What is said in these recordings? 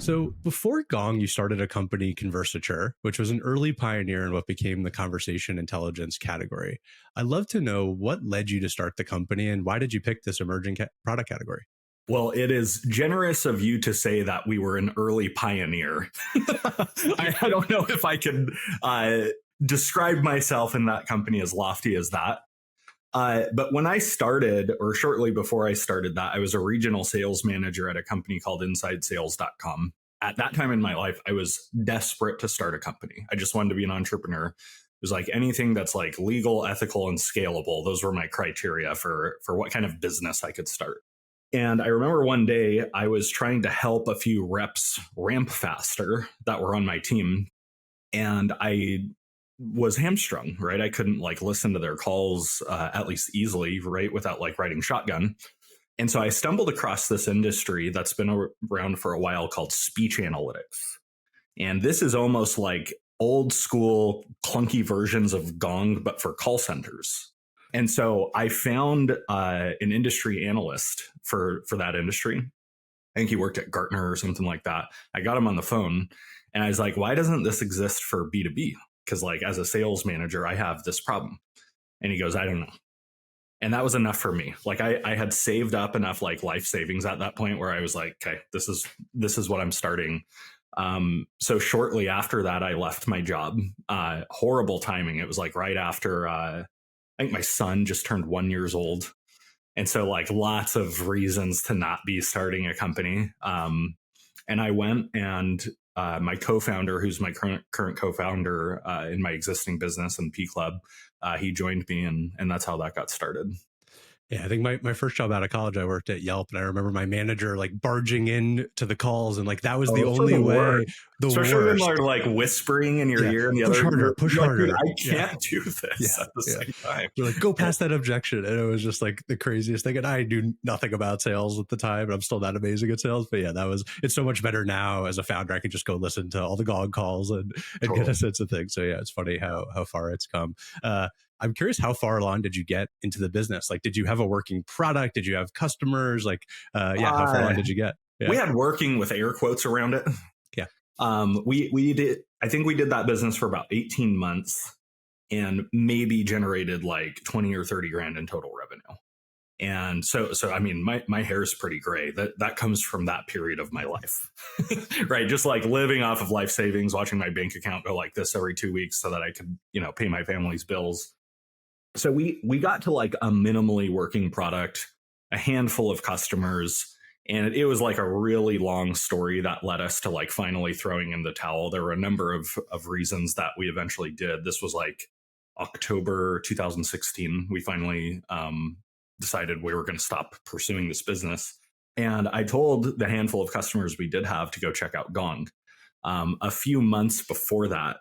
So before Gong, you started a company, Conversature, which was an early pioneer in what became the conversation intelligence category. I'd love to know what led you to start the company and why did you pick this emerging product category? Well, it is generous of you to say that we were an early pioneer. I don't know if I could describe myself in that company as lofty as that. But when I started, or shortly before I started that, I was a regional sales manager at a company called InsideSales.com. At that time in my life, I was desperate to start a company. I just wanted to be an entrepreneur. It was like anything that's like legal, ethical, and scalable. Those were my criteria for what kind of business I could start. And I remember one day I was trying to help a few reps ramp faster that were on my team. And I was hamstrung, right? I couldn't like listen to their calls, at least easily, right? Without like riding shotgun. And so I stumbled across this industry that's been around for a while called speech analytics. And this is almost like old school clunky versions of Gong, but for call centers. And so I found an industry analyst for that industry. I think he worked at Gartner or something like that. I got him on the phone and I was like, why doesn't this exist for B2B? Because like as a sales manager, I have this problem. And he goes, I don't know. And that was enough for me. Like I had saved up enough like life savings at that point where I was like, okay, this is what I'm starting. So shortly after that, I left my job. Horrible timing. It was like right after I think my son just turned 1 year old. And so like lots of reasons to not be starting a company. And I went and my co-founder, who's my current co-founder in my existing business and P Club, he joined me and that's how that got started. Yeah, I think my first job out of college, I worked at Yelp, and I remember my manager like barging in to the calls, and like that was the only way. Especially when they're like whispering in your ear, and the push other harder, push harder. Dude, I can't do this at the same time. You're like, go past that objection, and it was just like the craziest thing. And I knew nothing about sales at the time, and I'm still not amazing at sales. But yeah, it's so much better now as a founder. I can just go listen to all the Gong calls and get a sense of things. So yeah, it's funny how far it's come. I'm curious, how far along did you get into the business? Like, did you have a working product? Did you have customers? Like, how far along did you get? Yeah. We had working with air quotes around it. Yeah. We did, I think we did that business for about 18 months and maybe generated like 20 or 30 grand in total revenue. And so I mean, my hair is pretty gray. That comes from that period of my life, right? Just like living off of life savings, watching my bank account go like this every 2 weeks so that I could, pay my family's bills. So we got to like a minimally working product, a handful of customers, and it was like a really long story that led us to like finally throwing in the towel. There were a number of reasons that we eventually did. This was like October 2016. We finally decided we were going to stop pursuing this business. And I told the handful of customers we did have to go check out Gong. A few months before that,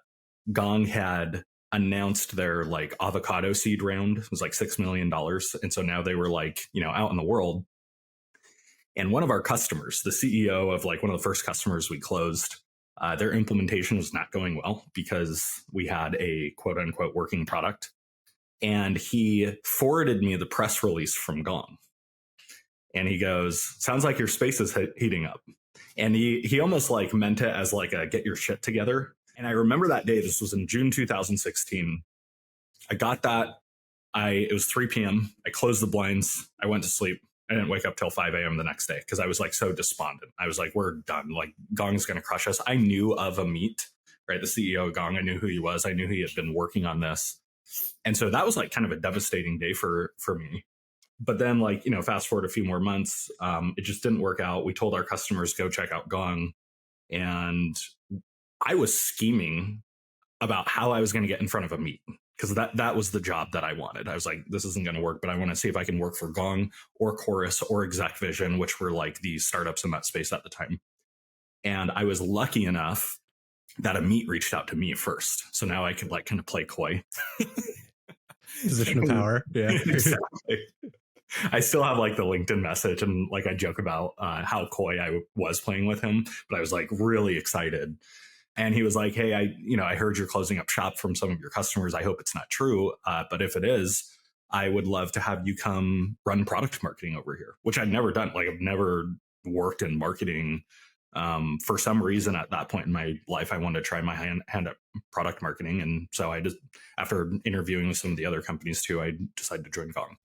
Gong had announced their like avocado seed round. It was like $6 million. And so now they were like, out in the world. And one of our customers, the CEO of like one of the first customers we closed, their implementation was not going well because we had a quote unquote working product. And he forwarded me the press release from Gong. And he goes, sounds like your space is heating up. And he almost like meant it as like a get your shit together. And I remember that day, this was in June 2016. I got that. It was 3 p.m. I closed the blinds. I went to sleep. I didn't wake up till 5 a.m. the next day because I was like so despondent. I was like, we're done. Like Gong's going to crush us. I knew of Amit, right? The CEO of Gong. I knew who he was. I knew he had been working on this. And so that was like kind of a devastating day for me. But then like, fast forward a few more months, it just didn't work out. We told our customers, go check out Gong. And I was scheming about how I was going to get in front of Amit because that was the job that I wanted. I was like, this isn't going to work, but I want to see if I can work for Gong or Chorus or ExecVision, which were like the startups in that space at the time. And I was lucky enough that Amit reached out to me first. So now I could like kind of play coy. Position of power. Yeah. Exactly. I still have like the LinkedIn message and like I joke about how coy I was playing with him, but I was like really excited. And he was like, hey, I heard you're closing up shop from some of your customers. I hope it's not true. But if it is, I would love to have you come run product marketing over here, which I've never done. Like I've never worked in marketing For some reason at that point in my life, I wanted to try my hand at product marketing. And so I just, after interviewing with some of the other companies too, I decided to join Gong.